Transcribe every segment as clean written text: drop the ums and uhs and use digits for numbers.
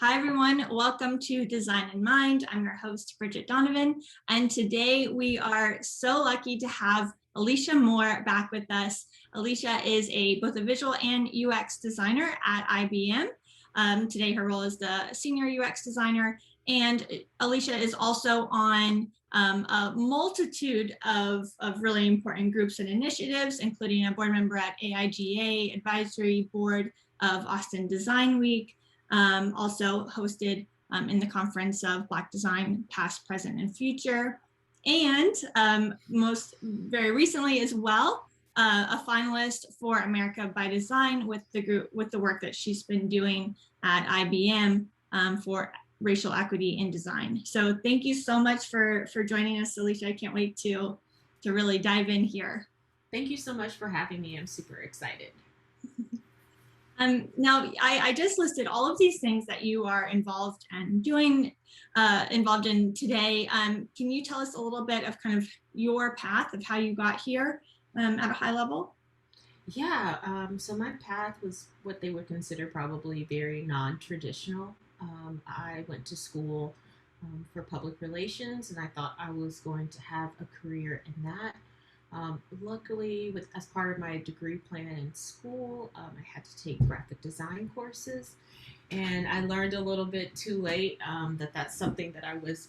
Hi, everyone. Welcome to Design in Mind. I'm your host, Bridget Donovan. And today we are so lucky to have Alisha Moore back with us. Alisha is both a visual and UX designer at IBM. Today her role is the senior UX designer. And Alisha is also on a multitude of really important groups and initiatives, including a board member at AIGA, advisory board of Austin Design Week, also hosted in the conference of Black Design, Past, Present, and Future. And most very recently as well, a finalist for America by Design with the work that she's been doing at IBM for racial equity in design. So thank you so much for joining us, Alisha. I can't wait to really dive in here. Thank you so much for having me. I'm super excited. Now, I just listed all of these things that you are involved in today. Can you tell us a little bit of kind of your path of how you got here at a high level? Yeah, so my path was what they would consider probably very non-traditional. I went to school for public relations, and I thought I was going to have a career in that. Luckily, as part of my degree plan in school, I had to take graphic design courses, and I learned a little bit too late that that's something that I was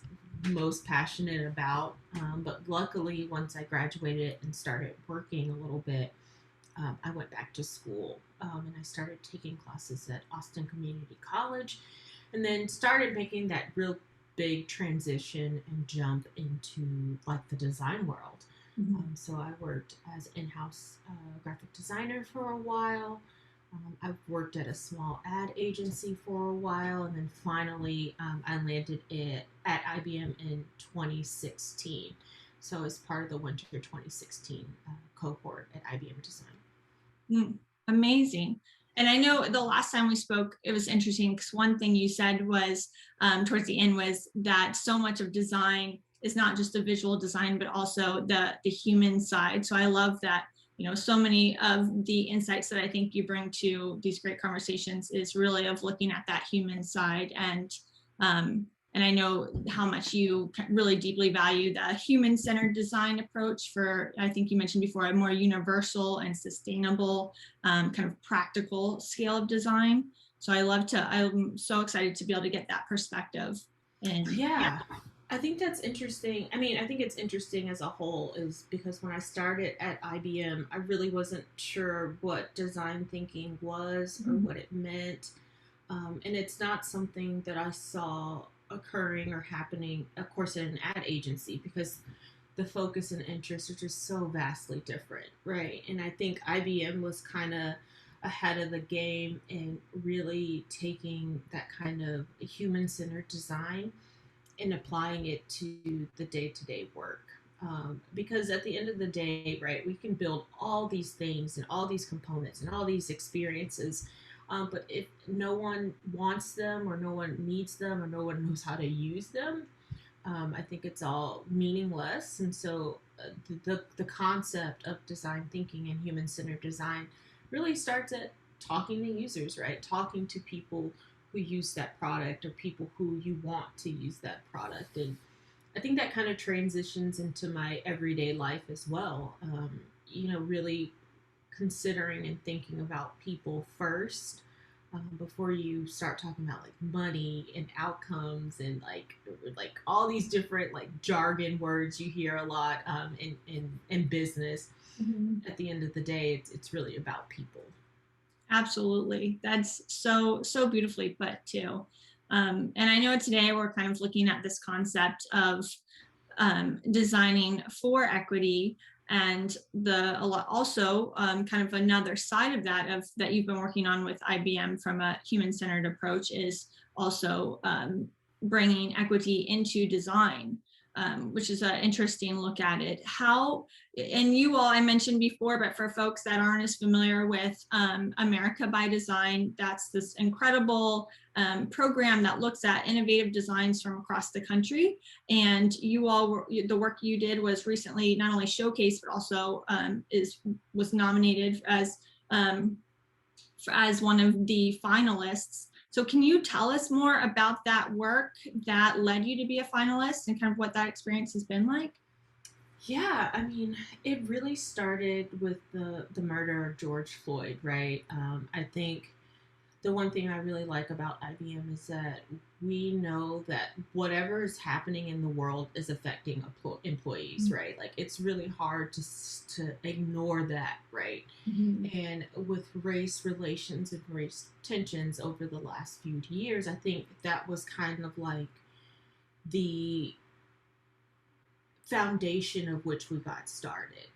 most passionate about. But luckily, once I graduated and started working a little bit, I went back to school and I started taking classes at Austin Community College, and then started making that real big transition and jump into like the design world. So I worked as in-house graphic designer for a while. I've worked at a small ad agency for a while, and then finally I landed at IBM in 2016. So as part of the winter 2016 cohort at IBM Design. Amazing. And I know the last time we spoke, it was interesting because one thing you said was towards the end was that so much of design is not just the visual design, but also the human side. So I love that, so many of the insights that I think you bring to these great conversations is really of looking at that human side. And I know how much you really deeply value the human-centered design approach for, I think you mentioned before, a more universal and sustainable kind of practical scale of design. So I'm so excited to be able to get that perspective. And yeah. I think that's interesting. I mean, I think it's interesting as a whole is because when I started at IBM, I really wasn't sure what design thinking was or what it meant. And it's not something that I saw occurring or happening, of course, in an ad agency because the focus and interests are just so vastly different, right? And I think IBM was kind of ahead of the game in really taking that kind of human-centered design and applying it to the day-to-day work. Because at the end of the day, right, we can build all these things and all these components and all these experiences, but if no one wants them or no one needs them or no one knows how to use them, I think it's all meaningless. And so the concept of design thinking and human-centered design really starts at talking to users, right? Talking to people who use that product or people who you want to use that product. And I think that kind of transitions into my everyday life as well. Really considering and thinking about people first before you start talking about like money and outcomes and like all these different like jargon words you hear a lot in business. At the end of the day, it's really about people. Absolutely. That's so beautifully put too. And I know today we're kind of looking at this concept of designing for equity, and also kind of another side of that you've been working on with IBM from a human-centered approach is also bringing equity into design, which is an interesting look at it. And you all, I mentioned before, but for folks that aren't as familiar with America by Design, that's this incredible program that looks at innovative designs from across the country. And the work you did was recently not only showcased, but also was nominated as one of the finalists So can you tell us more about that work that led you to be a finalist and kind of what that experience has been like? Yeah, I mean, it really started with the murder of George Floyd, right? I think the one thing I really like about IBM is that we know that whatever is happening in the world is affecting employees, right? Like it's really hard to ignore that, right? Mm-hmm. And with race relations and race tensions over the last few years, I think that was kind of like the foundation of which we got started.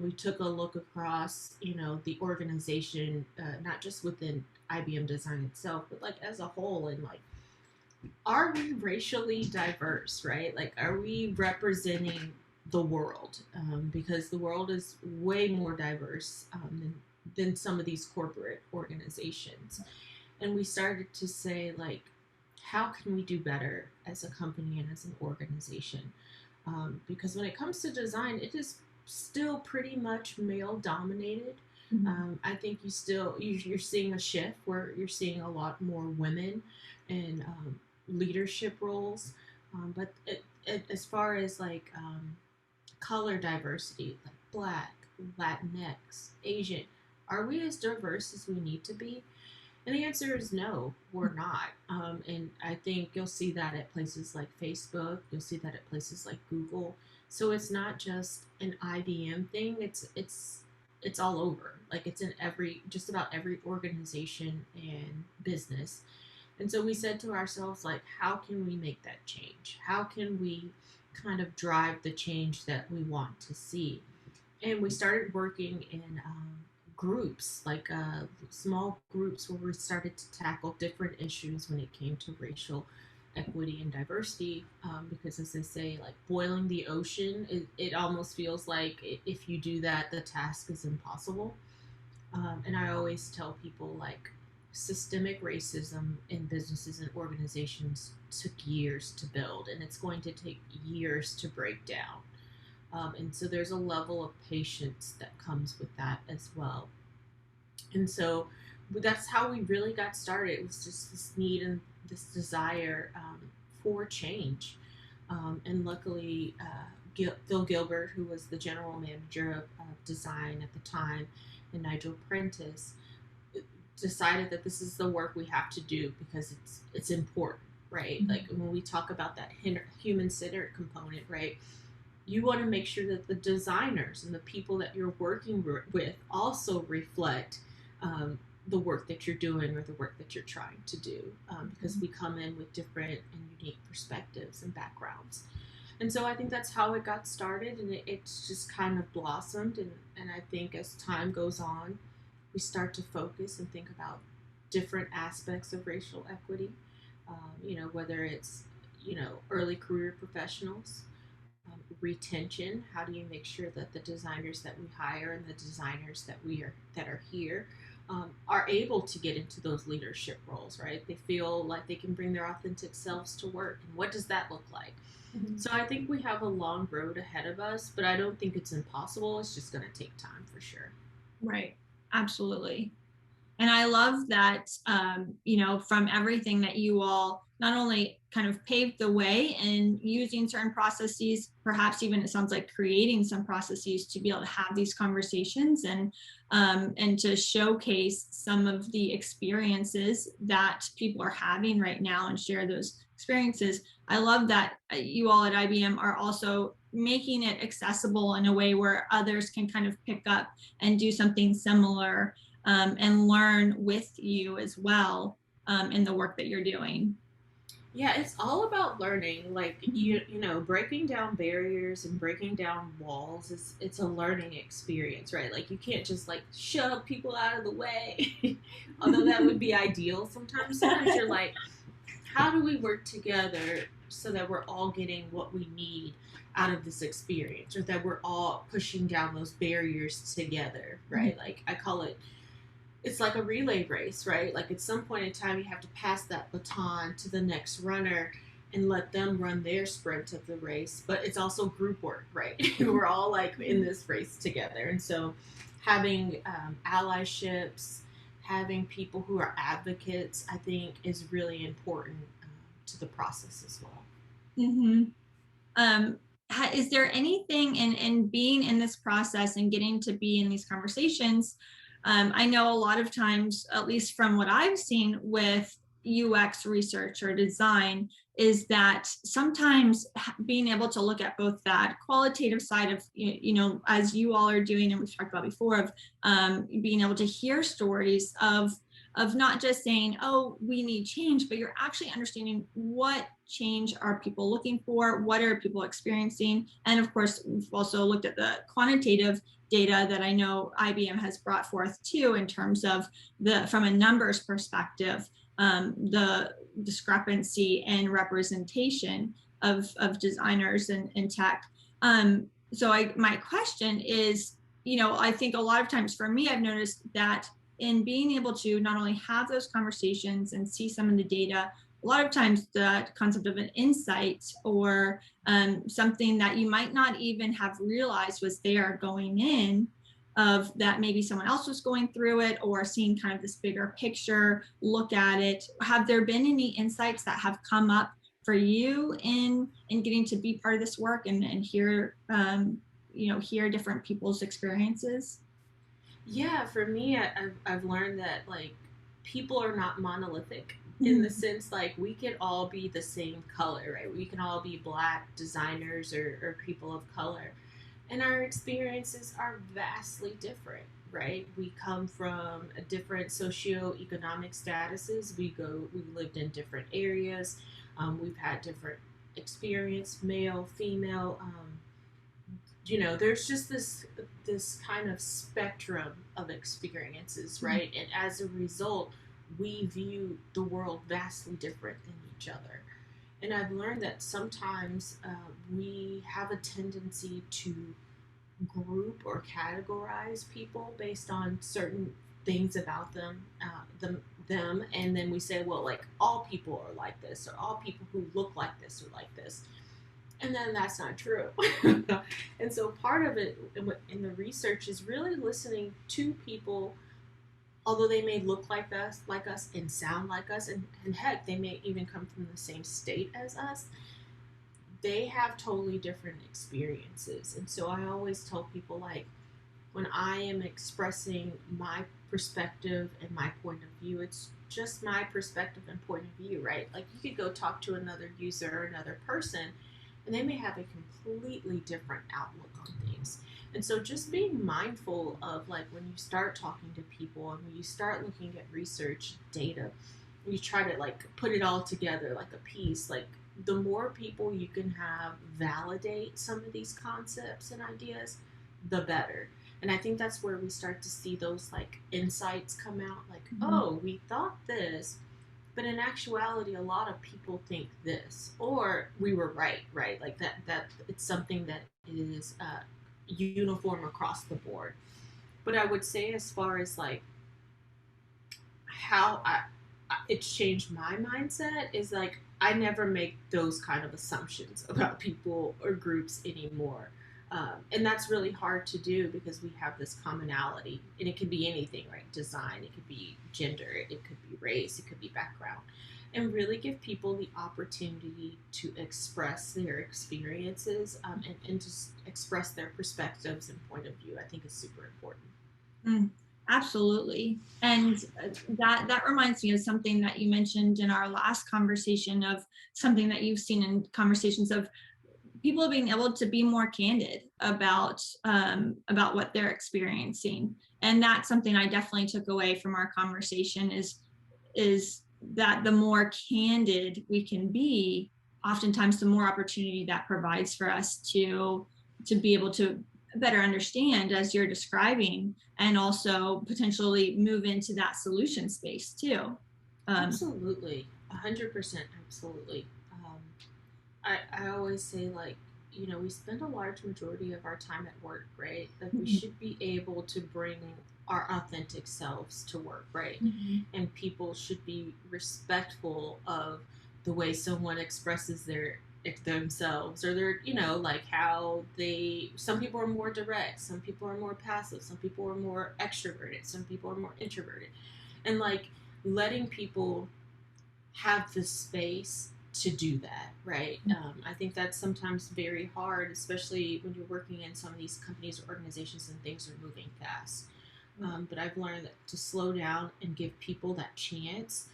We took a look across, the organization, not just within IBM Design itself, but like as a whole, and like, are we racially diverse, right? Like, are we representing the world? Because the world is way more diverse than some of these corporate organizations. And we started to say, like, how can we do better as a company and as an organization? Because when it comes to design, it is still pretty much male dominated. I think you're seeing a shift where you're seeing a lot more women in leadership roles. But as far as like color diversity, like Black, Latinx, Asian, are we as diverse as we need to be? And the answer is no, we're not. And I think you'll see that at places like Facebook. You'll see that at places like Google. So it's not just an IBM thing. It's all over. Like it's in just about every organization and business. And so we said to ourselves, like, how can we make that change? How can we kind of drive the change that we want to see? And we started working in groups, like small groups where we started to tackle different issues when it came to racial equity and diversity. Because as they say, like boiling the ocean, it almost feels like if you do that, the task is impossible. And I always tell people, like, systemic racism in businesses and organizations took years to build, and it's going to take years to break down. And so there's a level of patience that comes with that as well. And so that's how we really got started. It was just this need and this desire for change. And luckily, Phil Gilbert, who was the general manager of design at the time, and Nigel Prentice, decided that this is the work we have to do because it's important, right? Mm-hmm. Like when we talk about that human-centered component, right? You want to make sure that the designers and the people that you're working with also reflect the work that you're doing or the work that you're trying to do, because we come in with different and unique perspectives and backgrounds. And so I think that's how it got started, and it's just kind of blossomed. And I think as time goes on, we start to focus and think about different aspects of racial equity, whether it's, early career professionals, retention. How do you make sure that the designers that we hire and the designers that are here are able to get into those leadership roles, right? They feel like they can bring their authentic selves to work. And what does that look like? Mm-hmm. So I think we have a long road ahead of us, but I don't think it's impossible. It's just going to take time for sure. Right. Absolutely. And I love that, from everything that you all not only kind of paved the way in using certain processes, perhaps even it sounds like creating some processes to be able to have these conversations and to showcase some of the experiences that people are having right now and share those experiences. I love that you all at IBM are also making it accessible in a way where others can kind of pick up and do something similar. And learn with you as well in the work that you're doing. Yeah, it's all about learning. Like breaking down barriers and breaking down walls it's a learning experience, right? Like you can't just like shove people out of the way, although that would be ideal sometimes. Sometimes you're like, how do we work together so that we're all getting what we need out of this experience, or that we're all pushing down those barriers together, right? Like I call it's like a relay race, right? Like at some point in time, you have to pass that baton to the next runner and let them run their sprint of the race. But it's also group work, right? We're all like in this race together. And so having allyships, having people who are advocates, I think, is really important to the process as well. Mm-hmm. Is there anything in being in this process and getting to be in these conversations? I know a lot of times, at least from what I've seen with UX research or design, is that sometimes being able to look at both that qualitative side of, as you all are doing, and we've talked about before, of being able to hear stories of not just saying, oh, we need change, but you're actually understanding what change are people looking for, what are people experiencing. And of course, we've also looked at the quantitative data that I know IBM has brought forth too, in terms of from a numbers perspective, the discrepancy in representation of designers in tech. My question is, I think a lot of times for me, I've noticed that in being able to not only have those conversations and see some of the data, a lot of times the concept of an insight or something that you might not even have realized was there going in, of that maybe someone else was going through it or seeing kind of this bigger picture, look at it. Have there been any insights that have come up for you in getting to be part of this work and hear, hear different people's experiences? Yeah, for me, I've learned that like people are not monolithic in the sense like we could all be the same color, right? We can all be Black designers or people of color, and our experiences are vastly different, right? We come from a different socioeconomic statuses. We lived in different areas. We've had different experience, male, female. There's just this kind of spectrum of experiences, right? And as a result, we view the world vastly different than each other. And I've learned that sometimes we have a tendency to group or categorize people based on certain things about them, and then we say, well, like all people are like this, or all people who look like this are like this, and then that's not true. And so part of it in the research is really listening to people, although they may look like us and sound like us, and heck, they may even come from the same state as us. They have totally different experiences. And so I always tell people, like, when I am expressing my perspective and my point of view, it's just my perspective and point of view, right? Like, you could go talk to another user or another person, and they may have a completely different outlook on things. And so just being mindful of, like, when you start talking to people and when you start looking at research data, you try to, like, put it all together like a piece, like, the more people you can have validate some of these concepts and ideas, the better. And I think that's where we start to see those, like, insights come out, like, oh, we thought this, but in actuality, a lot of people think this, or we were right? Like that it's something that is uniform across the board. But I would say, as far as like how it's changed my mindset, is like I never make those kind of assumptions about people or groups anymore. And that's really hard to do because we have this commonality, and it could be anything, right? Design, it could be gender, it could be race, it could be background, and really give people the opportunity to express their experiences, and just express their perspectives and point of view. I think is super important. Absolutely. And that reminds me of something that you mentioned in our last conversation, of something that you've seen in conversations of people being able to be more candid about what they're experiencing. And that's something I definitely took away from our conversation, is that the more candid we can be, oftentimes the more opportunity that provides for us to be able to better understand, as you're describing, and also potentially move into that solution space too. Absolutely, 100%, absolutely. I always say, like, we spend a large majority of our time at work, right? Like, we should be able to bring our authentic selves to work, right? And people should be respectful of the way someone expresses themselves, or their, like how some people are more direct, some people are more passive, some people are more extroverted, some people are more introverted. and like letting people have the space to do that, right? I think that's sometimes very hard, especially when you're working in some of these companies or organizations and things are moving fast. But I've learned that to slow down and give people that chance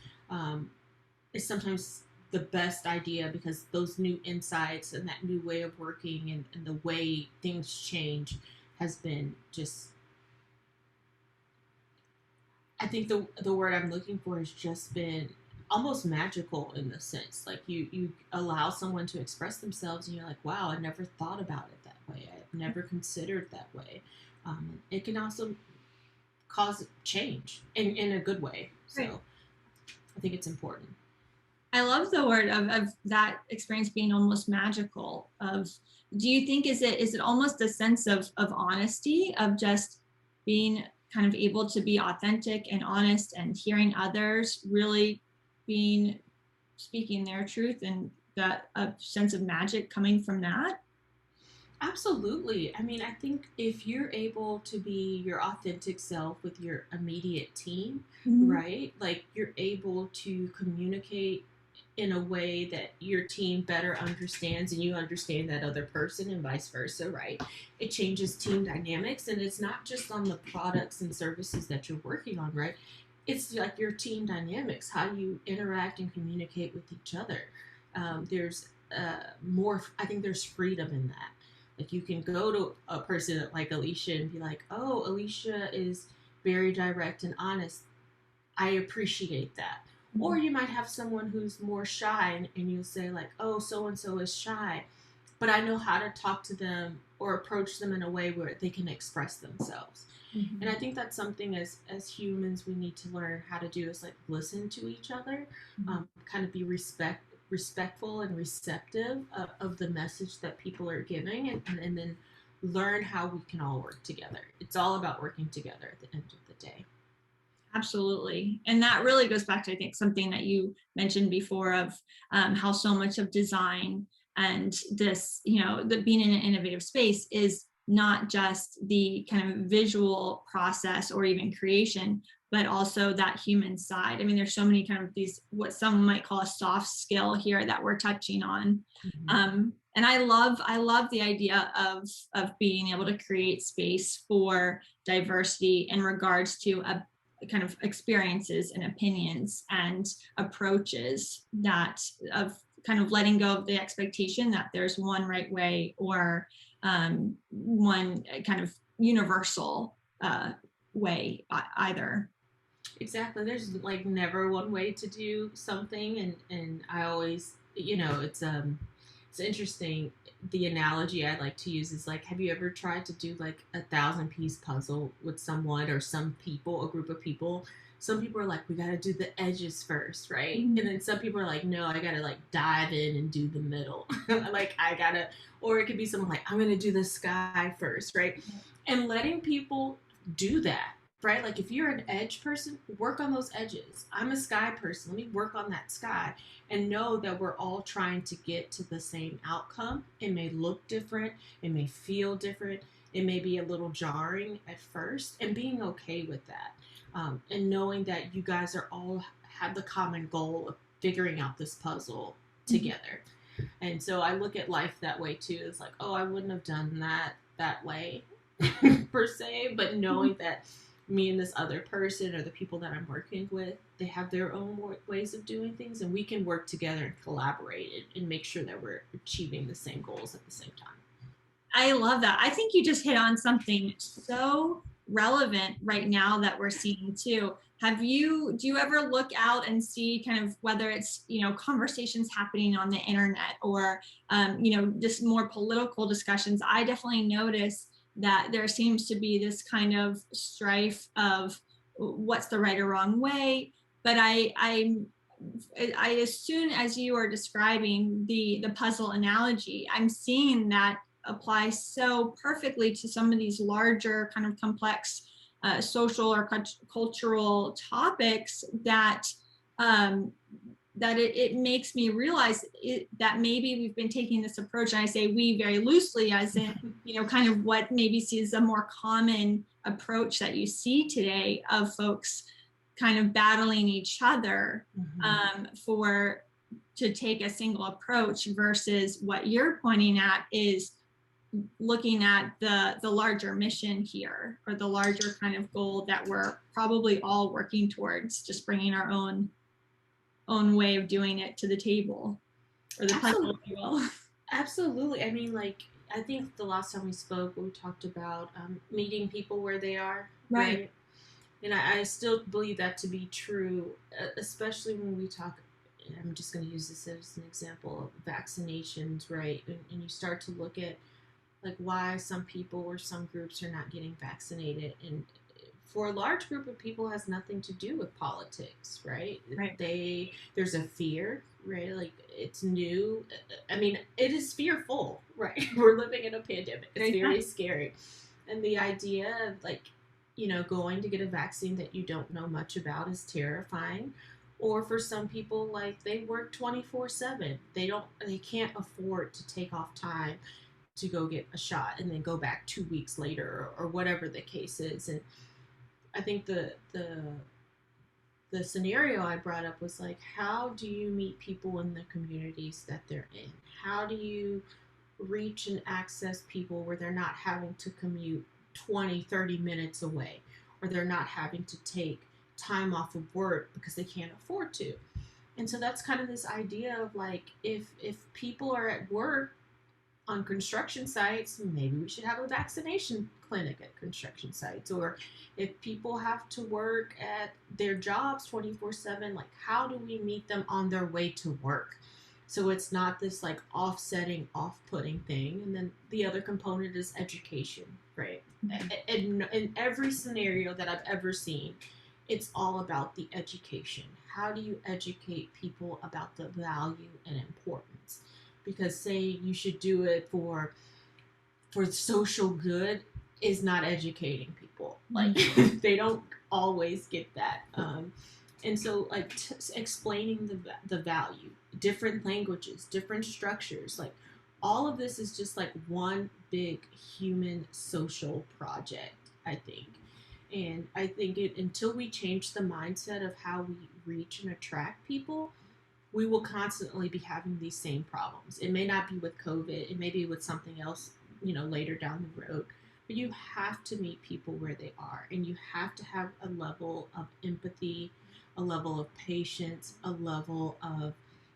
is sometimes the best idea, because those new insights and that new way of working and the way things change has been just, I think the word I'm looking for has just been almost magical, in the sense like you allow someone to express themselves and you're like, wow, I never thought about it that way, I've never considered that way. It can also cause change in a good way, so right. I think it's important. I love the word of that experience being almost magical. Do you think is it almost a sense of honesty, of just being kind of able to be authentic and honest and hearing others really speaking their truth, and that a sense of magic coming from that? Absolutely. I mean, I think if you're able to be your authentic self with your immediate team, right? Like you're able to communicate in a way that your team better understands and you understand that other person, and vice versa, right? It changes team dynamics, and it's not just on the products and services that you're working on, right? It's like your team dynamics, how you interact and communicate with each other. There's more, I think there's freedom in that. Like you can go to a person like Alisha and be like, oh, Alisha is very direct and honest. I appreciate that. Or you might have someone who's more shy and you'll say like, oh, so-and-so is shy, but I know how to talk to them or approach them in a way where they can express themselves. And I think that's something as humans we need to learn how to do, is like listen to each other, kind of be respectful and receptive of the message that people are giving, and then learn how we can all work together. It's all about working together at the end of the day. Absolutely. And that really goes back to, I think, something that you mentioned before of how so much of design and this, the being in an innovative space is not just the kind of visual process or even creation, but also that human side. I mean, there's so many kind of these, what some might call a soft skill here that we're touching on. And I love the idea of being able to create space for diversity in regards to a kind of experiences and opinions and approaches, that of kind of letting go of the expectation that there's one right way or one kind of universal way either. Exactly. There's like never one way to do something, and I always, it's interesting. The analogy I like to use is like, have you ever tried to do like 1,000-piece puzzle with someone or some people, a group of people? Some people are like, we got to do the edges first, right? And then some people are like, no, I got to like dive in and do the middle. Like or it could be someone like, I'm going to do the sky first, right? And letting people do that, right? Like if you're an edge person, work on those edges. I'm a sky person. Let me work on that sky, and know that we're all trying to get to the same outcome. It may look different. It may feel different. It may be a little jarring at first, and being okay with that. And knowing that you guys are all have the common goal of figuring out this puzzle together. And so I look at life that way too. It's like, oh, I wouldn't have done that way per se, but knowing that me and this other person or the people that I'm working with, they have their own ways of doing things, and we can work together and collaborate and make sure that we're achieving the same goals at the same time. I love that. I think you just hit on something so relevant right now that we're seeing too. Do you ever look out and see kind of whether it's, conversations happening on the internet or, just more political discussions? I definitely notice that there seems to be this kind of strife of what's the right or wrong way. But I as soon as you are describing the puzzle analogy, I'm seeing that apply so perfectly to some of these larger kind of complex social or cultural topics that it makes me realize that maybe we've been taking this approach, and I say we very loosely as in, kind of what maybe sees a more common approach that you see today of folks kind of battling each other Mm-hmm. to take a single approach, versus what you're pointing at is looking at the larger mission here, or the larger kind of goal that we're probably all working towards, just bringing our own way of doing it to the table, or the puzzle, if you will. Absolutely. I mean, like, I think the last time we spoke, we talked about meeting people where they are, Right. right? And I still believe that to be true, especially when we talk. I'm just going to use this as an example of vaccinations, right? And you start to look at like why some people or some groups are not getting vaccinated, and for a large group of people has nothing to do with politics, right? Right. There's a fear, right? Like it's new. I mean, it is fearful, right? We're living in a pandemic. It's very scary. And the idea of like, going to get a vaccine that you don't know much about is terrifying. Or for some people, like they work 24/7. They can't afford to take off time to go get a shot and then go back 2 weeks later, or whatever the case is. And I think the scenario I brought up was like, how do you meet people in the communities that they're in? How do you reach and access people where they're not having to commute 20, 30 minutes away, or they're not having to take time off of work because they can't afford to? And so that's kind of this idea of like, if people are at work on construction sites, maybe we should have a vaccination clinic at construction sites. Or if people have to work at their jobs 24/7, like how do we meet them on their way to work? So it's not this like offsetting, off-putting thing. And then the other component is education, right? In every scenario that I've ever seen, it's all about the education. How do you educate people about the value and importance? Because say you should do it for social good is not educating people. Like they don't always get that. And so like explaining the value, different languages, different structures, like all of this is just like one big human social project, I think. And I think until we change the mindset of how we reach and attract people, we will constantly be having these same problems. It may not be with COVID, it may be with something else, later down the road. But you have to meet people where they are, and you have to have a level of empathy, a level of patience, a level of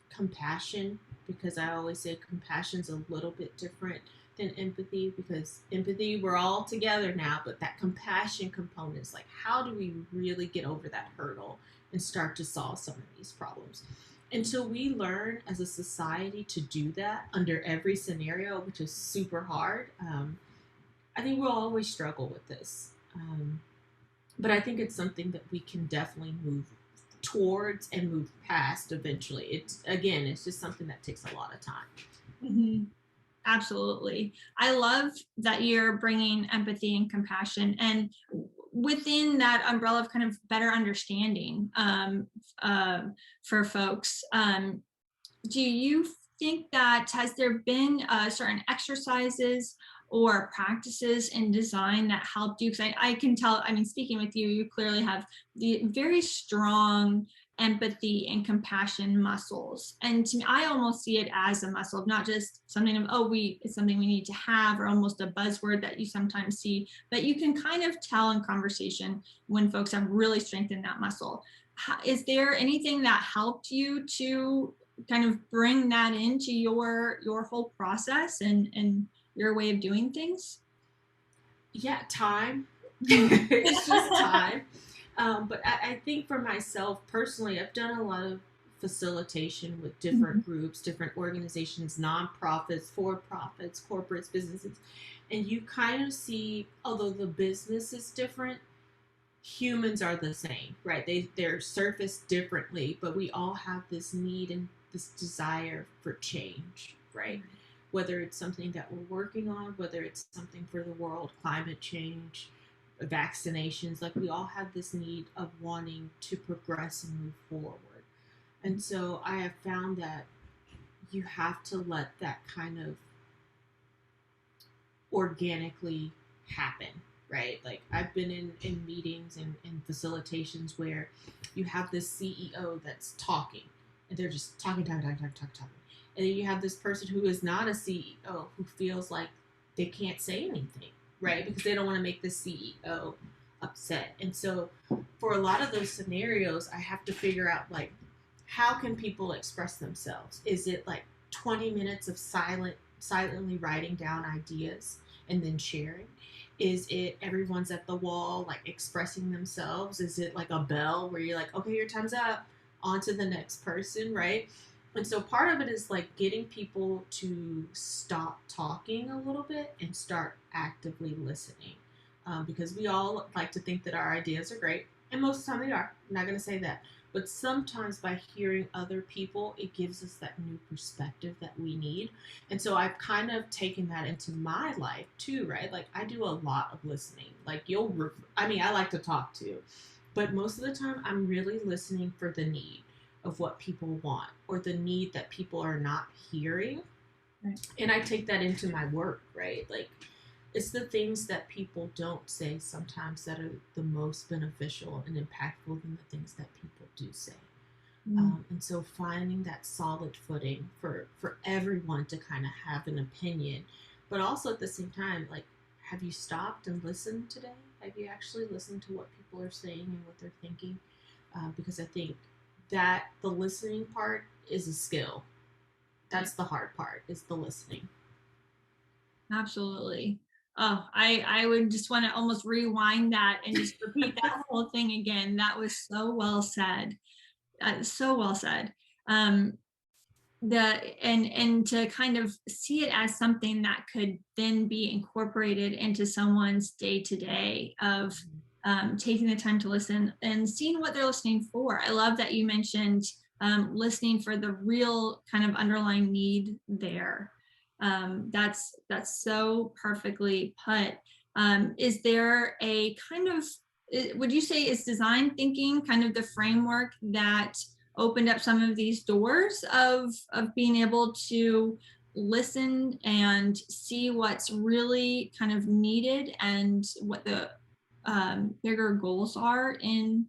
compassion, because I always say compassion's a little bit different than empathy, because empathy, we're all together now, but that compassion component is like, how do we really get over that hurdle and start to solve some of these problems? Until we learn as a society to do that under every scenario, which is super hard, I think we'll always struggle with this. But I think it's something that we can definitely move towards and move past eventually. It's just something that takes a lot of time. Mm-hmm. Absolutely. I love that you're bringing empathy and compassion, and within that umbrella of kind of better understanding for folks. Do you think that has there been certain exercises or practices in design that helped you? Because I can tell, I mean, speaking with you, you clearly have the very strong empathy and compassion muscles. And to me, I almost see it as a muscle of not just something of, it's something we need to have, or almost a buzzword that you sometimes see, but you can kind of tell in conversation when folks have really strengthened that muscle. Is there anything that helped you to kind of bring that into your whole process and your way of doing things? Yeah, time. It's just time. But I think for myself personally, I've done a lot of facilitation with different groups, different organizations, nonprofits, for profits, corporates, businesses. And you kind of see, although the business is different, humans are the same, right? They're surfaced differently, but we all have this need and this desire for change, right? Whether it's something that we're working on, whether it's something for the world, climate change, vaccinations, like we all have this need of wanting to progress and move forward. And so I have found that you have to let that kind of organically happen, right? Like I've been in meetings and facilitations where you have this CEO that's talking and they're just talking. And then you have this person who is not a CEO who feels like they can't say anything, right? Because they don't want to make the CEO upset. And so for a lot of those scenarios, I have to figure out like, how can people express themselves? Is it like 20 minutes of silently writing down ideas and then sharing? Is it everyone's at the wall like expressing themselves? Is it like a bell where you're like, okay, your time's up, on to the next person, right? And so part of it is like getting people to stop talking a little bit and start actively listening. Because we all like to think that our ideas are great, and most of the time they are. I'm not going to say that. But sometimes by hearing other people, it gives us that new perspective that we need. And so I've kind of taken that into my life too, right? Like I do a lot of listening. Like I like to talk too, but most of the time I'm really listening for the need of what people want or the need that people are not hearing. Right. And I take that into my work, right? Like it's the things that people don't say sometimes that are the most beneficial and impactful than the things that people do say. And so finding that solid footing for everyone to kind of have an opinion, but also at the same time, like, have you stopped and listened today? Have you actually listened to what people are saying and what they're thinking? Because I think that the listening part is a skill. That's the hard part, is the listening. Absolutely. Oh, I would just want to almost rewind that and just repeat that whole thing again. That was so well said. So well said. And to kind of see it as something that could then be incorporated into someone's day to day of taking the time to listen and seeing what they're listening for. I love that you mentioned listening for the real kind of underlying need there. That's so perfectly put. Is there a kind of, would you say is design thinking kind of the framework that opened up some of these doors of being able to listen and see what's really kind of needed and what the bigger goals are in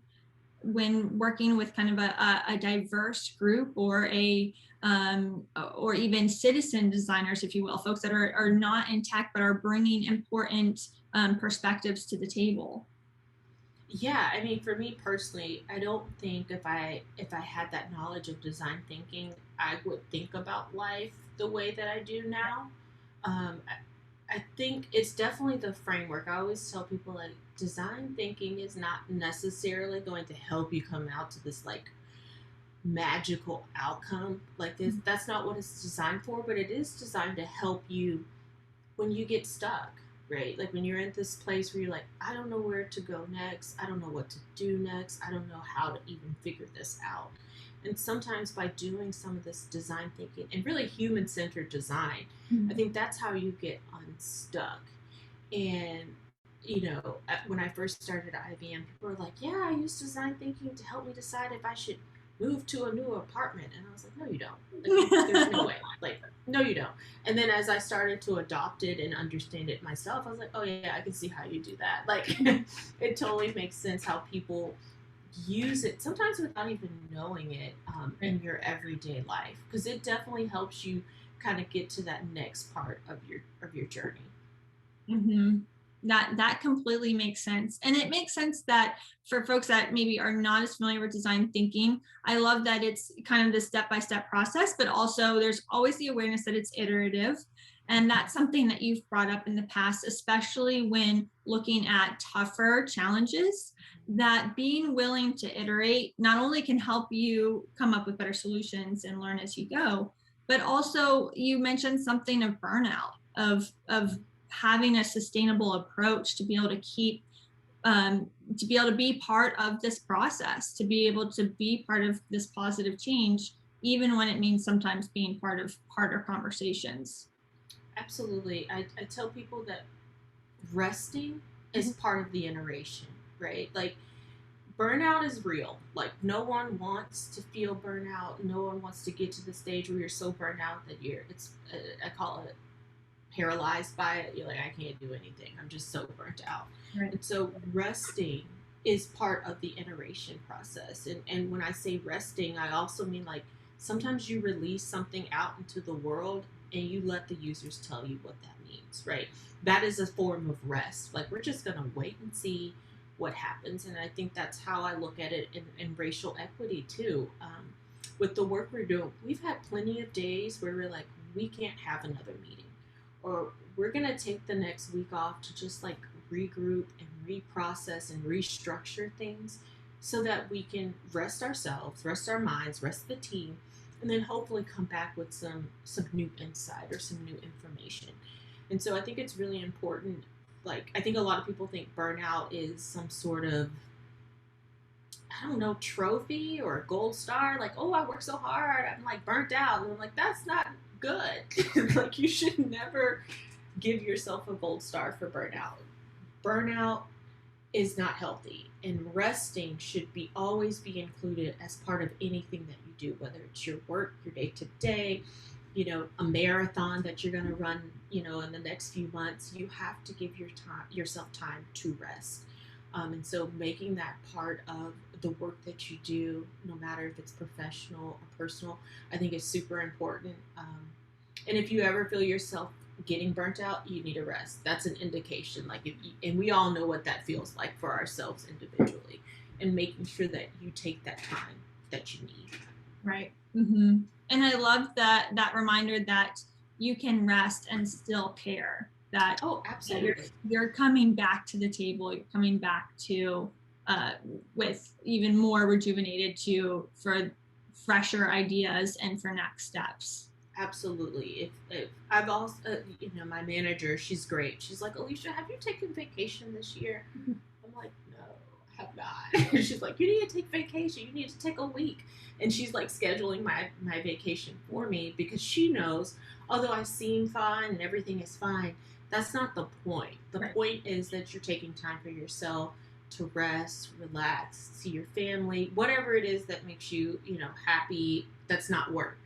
when working with kind of a diverse group or or even citizen designers, if you will, folks that are not in tech but are bringing important perspectives to the table? Yeah, I mean, for me personally, I don't think if I had that knowledge of design thinking, I would think about life the way that I do now. I think it's definitely the framework. I always tell people like design thinking is not necessarily going to help you come out to this like magical outcome like this. That's not what it's designed for, but it is designed to help you when you get stuck, right? Like when you're in this place where you're like, I don't know where to go next. I don't know what to do next. I don't know how to even figure this out. And sometimes by doing some of this design thinking and really human-centered design, I think that's how you get unstuck. And, when I first started at IBM, people were like, yeah, I use design thinking to help me decide if I should move to a new apartment. And I was like, no, you don't. Like, there's no way. Like, no, you don't. And then as I started to adopt it and understand it myself, I was like, oh, yeah, I can see how you do that. Like, it totally makes sense how people use it, sometimes without even knowing it in your everyday life. Because it definitely helps you kind of get to that next part of your journey. Mm-hmm. That completely makes sense. And it makes sense that for folks that maybe are not as familiar with design thinking, I love that it's kind of the step-by-step process, but also there's always the awareness that it's iterative. And that's something that you've brought up in the past, especially when looking at tougher challenges, that being willing to iterate not only can help you come up with better solutions and learn as you go, but also you mentioned something of burnout, of having a sustainable approach to be able to keep to be able to be part of this process, to be able to be part of this positive change, even when it means sometimes being part of harder conversations. Absolutely. I tell people that resting is part of the iteration, right? Like burnout is real. Like no one wants to feel burnout. No one wants to get to the stage where you're so burnt out that I call it paralyzed by it. You're like, I can't do anything. I'm just so burnt out. Right. And so resting is part of the iteration process. And when I say resting, I also mean like sometimes you release something out into the world and you let the users tell you what that means, right? That is a form of rest. Like we're just going to wait and see what happens. And I think that's how I look at it in racial equity too. With the work we're doing, we've had plenty of days where we're like, we can't have another meeting, or we're going to take the next week off to just like regroup and reprocess and restructure things so that we can rest ourselves, rest our minds, rest the team, and then hopefully come back with some new insight or some new information. And so I think it's really important. Like, I think a lot of people think burnout is some sort of, I don't know, trophy or a gold star. Like, oh, I worked so hard, I'm like burnt out. And I'm like, that's not good. Like, you should never give yourself a gold star for burnout. Burnout is not healthy, and resting should be always be included as part of anything that you do, whether it's your work, your day to day, a marathon that you're going to run, in the next few months. You have to give yourself time to rest. And so making that part of the work that you do, no matter if it's professional or personal, I think is super important. And if you ever feel yourself getting burnt out, you need a rest. That's an indication. Like, and we all know what that feels like for ourselves individually, and making sure that you take that time that you need. Right. Mm-hmm. And I love that reminder that you can rest and still care. That absolutely, you're coming back to the table. You're coming back to with even more rejuvenated for fresher ideas and for next steps. Absolutely. If I've also, my manager, she's great. She's like, Alisha, have you taken vacation this year? Mm-hmm. I'm like, no, I have not. She's like, you need to take vacation. You need to take a week. And she's like scheduling my vacation for me because she knows, although I seem fine and everything is fine, that's not the point. The point is that you're taking time for yourself to rest, relax, see your family, whatever it is that makes you, happy. That's not work.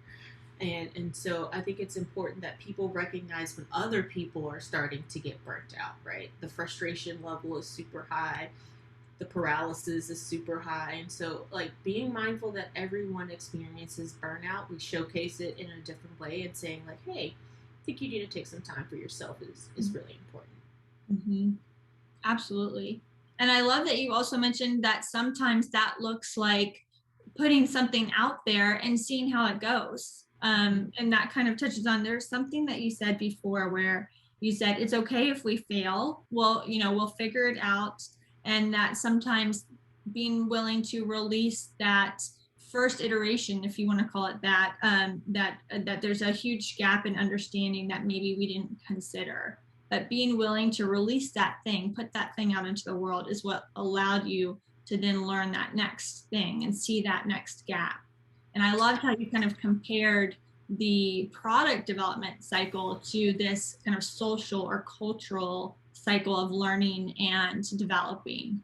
And so I think it's important that people recognize when other people are starting to get burnt out, right? The frustration level is super high. The paralysis is super high. And so, like, being mindful that everyone experiences burnout, we showcase it in a different way and saying, like, hey, I think you need to take some time for yourself is really important. Mm-hmm. Absolutely. And I love that you also mentioned that sometimes that looks like putting something out there and seeing how it goes. And that kind of touches on, there's something that you said before where you said, it's okay if we fail. Well, we'll figure it out. And that sometimes being willing to release that first iteration, if you want to call it that, that there's a huge gap in understanding that maybe we didn't consider. But being willing to release that thing, put that thing out into the world is what allowed you to then learn that next thing and see that next gap. And I loved how you kind of compared the product development cycle to this kind of social or cultural cycle of learning and developing.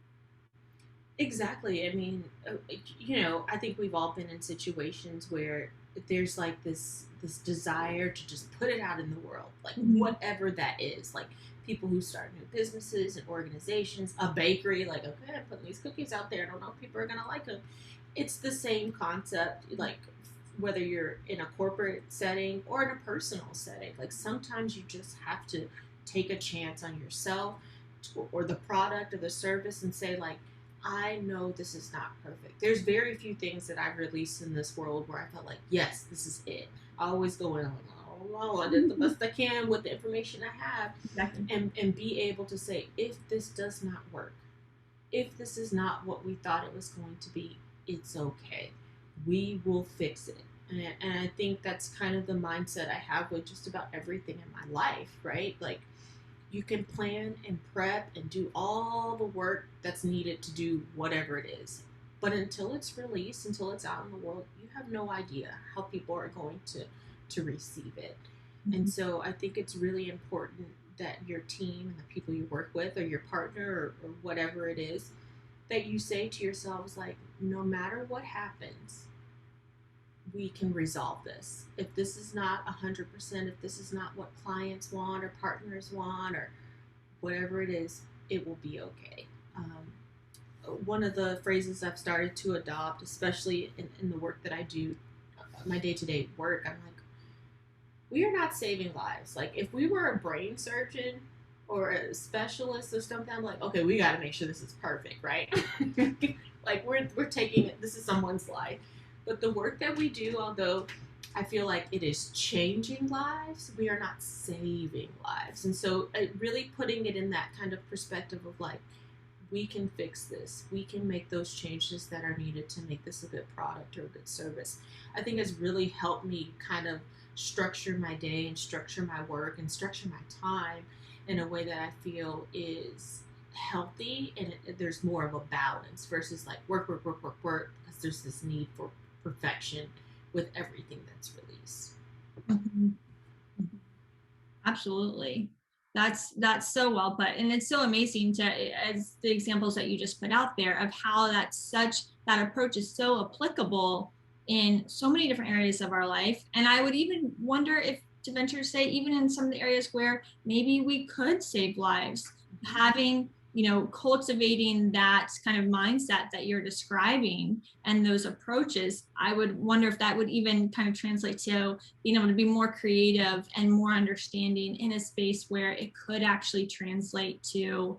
Exactly. I mean, I think we've all been in situations where there's like this desire to just put it out in the world, like whatever that is. Like people who start new businesses and organizations, a bakery, like, okay, I'm putting these cookies out there. I don't know if people are going to like them. It's the same concept, like whether you're in a corporate setting or in a personal setting. Like sometimes you just have to take a chance on yourself or the product or the service and say, like, I know this is not perfect. There's very few things that I've released in this world where I felt like, yes, this is it. I always go in, oh, I did the best I can with the information I have. Exactly. And be able to say, if this does not work, if this is not what we thought it was going to be, it's okay. We will fix it. And I think that's kind of the mindset I have with just about everything in my life, right? Like, you can plan and prep and do all the work that's needed to do whatever it is. But until it's released, until it's out in the world, you have no idea how people are going to receive it. Mm-hmm. And so I think it's really important that your team and the people you work with or your partner or whatever it is, that you say to yourselves, like, no matter what happens, we can resolve this. If this is not 100%, if this is not what clients want or partners want or whatever it is, it will be okay. One of the phrases I've started to adopt, especially in the work that I do, my day-to-day work, I'm like, we are not saving lives. Like, if we were a brain surgeon or a specialist or something, I'm like, okay, we got to make sure this is perfect, right? Like, we're taking it, this is someone's life. But the work that we do, although I feel like it is changing lives, we are not saving lives. And so really putting it in that kind of perspective of like, we can fix this. We can make those changes that are needed to make this a good product or a good service. I think has really helped me kind of structure my day and structure my work and structure my time in a way that I feel is healthy and there's more of a balance versus like work, because there's this need for perfection with everything that's released. Mm-hmm. Absolutely. That's so well put. And it's so amazing to, as the examples that you just put out there of how that approach is so applicable in so many different areas of our life. And I would even wonder if, to venture to say, even in some of the areas where maybe we could save lives, having, cultivating that kind of mindset that you're describing and those approaches, I would wonder if that would even kind of translate to being able to be more creative and more understanding in a space where it could actually translate to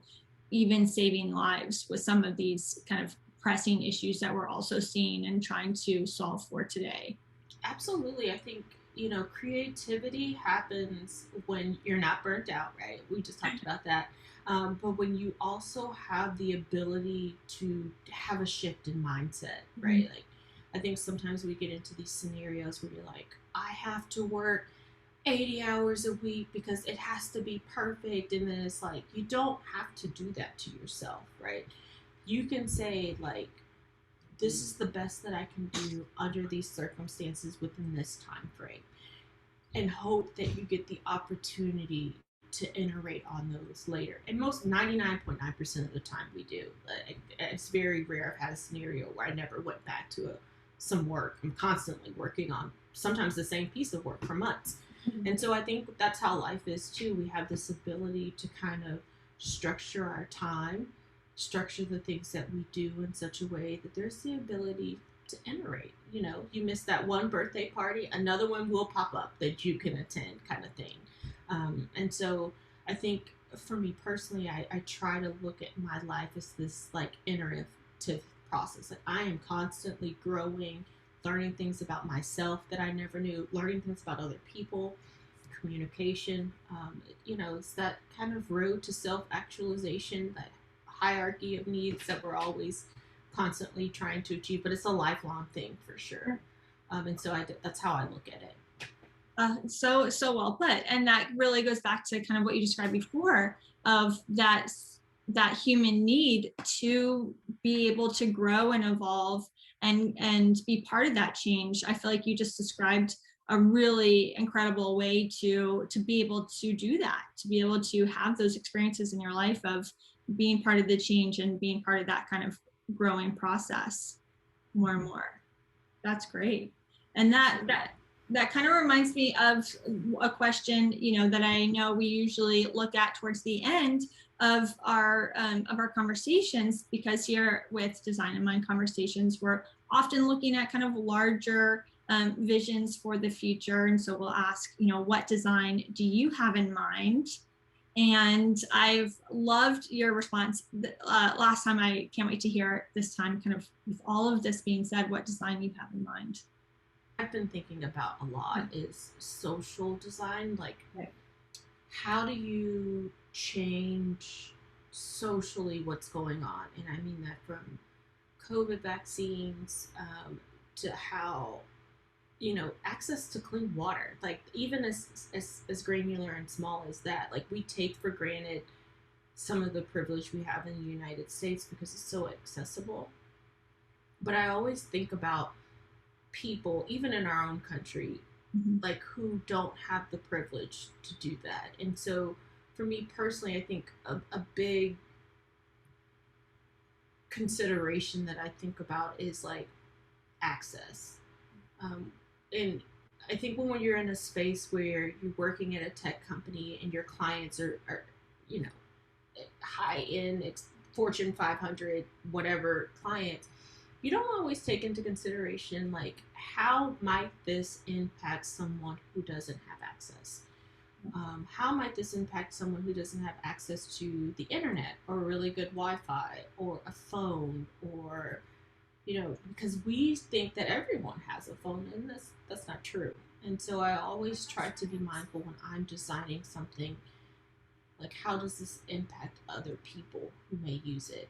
even saving lives with some of these kind of pressing issues that we're also seeing and trying to solve for today. Absolutely. I think, creativity happens when you're not burnt out, right? We just talked about that. But when you also have the ability to have a shift in mindset, right? Mm-hmm. Like, I think sometimes we get into these scenarios where you're like, I have to work 80 hours a week because it has to be perfect. And then it's like, you don't have to do that to yourself, right? You can say, like, this is the best that I can do under these circumstances within this time frame, and hope that you get the opportunity to iterate on those later. And most 99.9% of the time we do. It's very rare I've had a scenario where I never went back to some work. I'm constantly working on sometimes the same piece of work for months. Mm-hmm. And so I think that's how life is too. We have this ability to kind of structure our time, structure the things that we do in such a way that there's the ability to iterate. You miss that one birthday party, another one will pop up that you can attend, kind of thing. And so I think for me personally, I try to look at my life as this like iterative process. Like, I am constantly growing, learning things about myself that I never knew, learning things about other people, communication. It's that kind of road to self-actualization, that hierarchy of needs that we're always constantly trying to achieve, but it's a lifelong thing for sure. And so that's how I look at it. So well put. And that really goes back to kind of what you described before of that human need to be able to grow and evolve and be part of that change. I feel like you just described a really incredible way to be able to do that, to be able to have those experiences in your life of being part of the change and being part of that kind of growing process more and more. That's great. And that kind of reminds me of a question, that I know we usually look at towards the end of our conversations, because here with Design in Mind Conversations, we're often looking at kind of larger visions for the future. And so we'll ask, what design do you have in mind? And I've loved your response last time. I can't wait to hear it this time, kind of with all of this being said, what design you have in mind. I've been thinking about a lot is social design. Like, how do you change socially what's going on? And I mean that from COVID vaccines to how, access to clean water, like even as granular and small as that, like we take for granted some of the privilege we have in the United States because it's so accessible. But I always think about people, even in our own country, like who don't have the privilege to do that. And so for me personally, I think a big consideration that I think about is like access. and I think when you're in a space where you're working at a tech company and your clients are you know, high end Fortune 500 whatever clients, you don't always take into consideration like how might this impact someone who doesn't have access. How might this impact someone who doesn't have access to the internet or really good Wi-Fi or a phone, or you know, because we think that everyone has a phone, and that's not true. And so I always try to be mindful when I'm designing something, like how does this impact other people who may use it.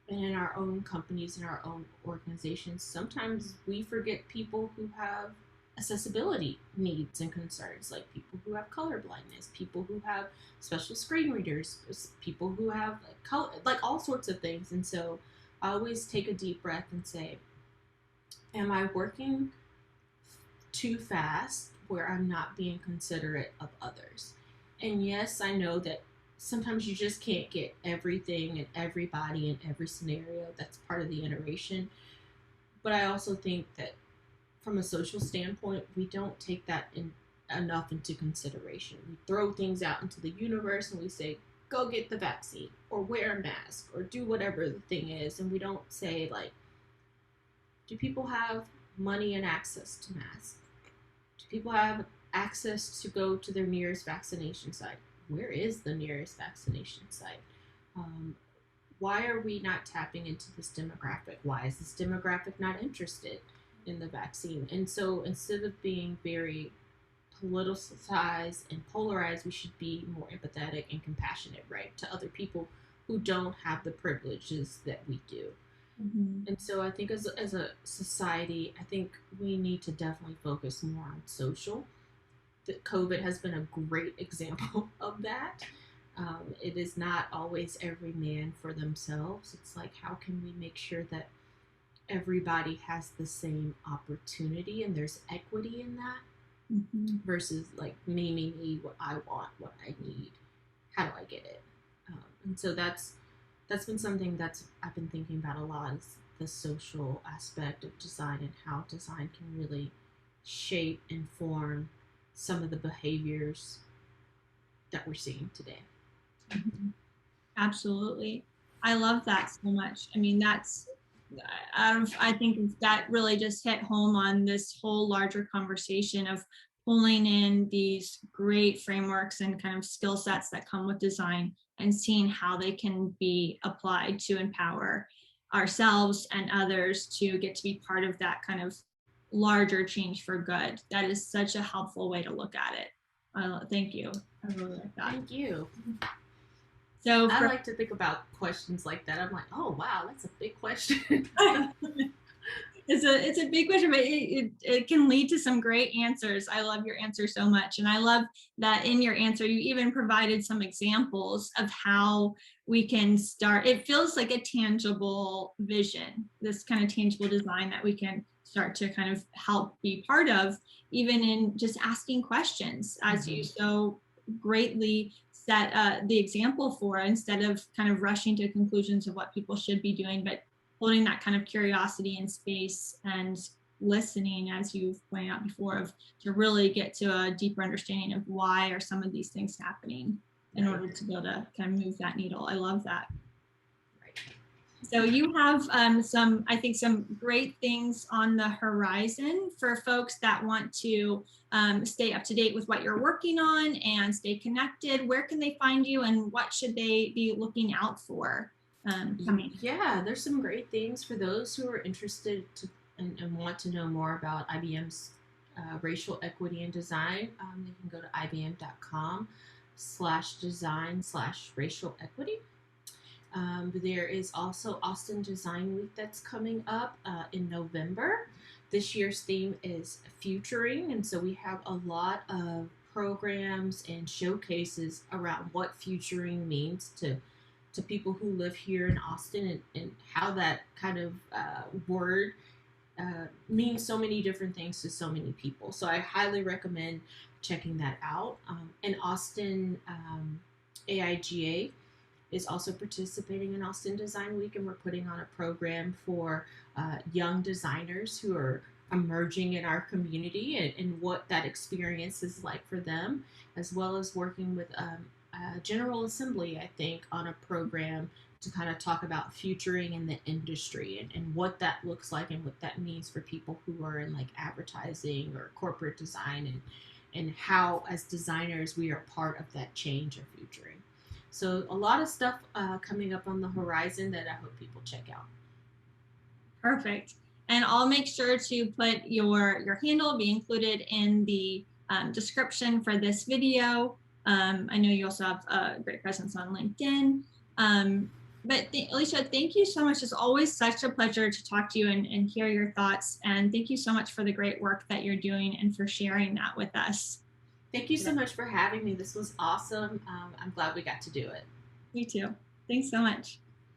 And in our own companies, in our own organizations, sometimes we forget people who have accessibility needs and concerns, like people who have color blindness, people who have special screen readers, people who have color, like all sorts of things. And so I always take a deep breath and say, am I working too fast where I'm not being considerate of others? And yes, I know that sometimes you just can't get everything and everybody in every scenario. That's part of the iteration. But I also think that from a social standpoint, we don't take that enough into consideration. We throw things out into the universe and we say, go get the vaccine or wear a mask or do whatever the thing is. And we don't say, like, do people have money and access to masks? Do people have access to go to their nearest vaccination site? Where is the nearest vaccination site? Why are we not tapping into this demographic? Why is this demographic not interested in the vaccine? And so instead of being very politicized and polarized, we should be more empathetic and compassionate, right, to other people who don't have the privileges that we do. Mm-hmm. And so I think as a society, I think we need to definitely focus more on social. That COVID has been a great example of that. It is not always every man for themselves. It's like, how can we make sure that everybody has the same opportunity and there's equity in that, mm-hmm. versus like me, what I want, what I need, how do I get it? And so that's been something that's I've been thinking about a lot, is the social aspect of design and how design can really shape and form some of the behaviors that we're seeing today. Mm-hmm. Absolutely. I love that so much. I mean, I think that really just hit home on this whole larger conversation of pulling in these great frameworks and kind of skill sets that come with design and seeing how they can be applied to empower ourselves and others to get to be part of that kind of larger change for good. That is such a helpful way to look at it. Thank you. I really like that. Thank you. So I like to think about questions like that. I'm like, oh wow, that's a big question. It's a big question, but it can lead to some great answers. I love your answer so much. And I love that in your answer, you even provided some examples of how we can start. It feels like a tangible vision, this kind of tangible design that we can start to kind of help be part of, even in just asking questions, as mm-hmm. you so greatly set the example for, instead of kind of rushing to conclusions of what people should be doing, but holding that kind of curiosity in space and listening, as you've pointed out before, of to really get to a deeper understanding of why are some of these things happening in order to be able to kind of move that needle. I love that. So you have some great things on the horizon for folks that want to stay up to date with what you're working on and stay connected. Where can they find you, and what should they be looking out for coming? Yeah, there's some great things for those who are interested and want to know more about IBM's racial equity and design. They can go to ibm.com/design/racial equity. There is also Austin Design Week that's coming up in November. This year's theme is futuring, and so we have a lot of programs and showcases around what futuring means to people who live here in Austin, and how that kind of word means so many different things to so many people. So I highly recommend checking that out. And Austin AIGA is also participating in Austin Design Week, and we're putting on a program for young designers who are emerging in our community, and what that experience is like for them, as well as working with General Assembly, I think, on a program to kind of talk about futuring in the industry, and what that looks like and what that means for people who are in like advertising or corporate design, and how as designers we are part of that change of futuring. So a lot of stuff coming up on the horizon that I hope people check out. Perfect. And I'll make sure to put your handle, be included in the description for this video. I know you also have a great presence on LinkedIn. But Alisha, thank you so much. It's always such a pleasure to talk to you and hear your thoughts. And thank you so much for the great work that you're doing and for sharing that with us. Thank you so much for having me. This was awesome. I'm glad we got to do it. You too. Thanks so much.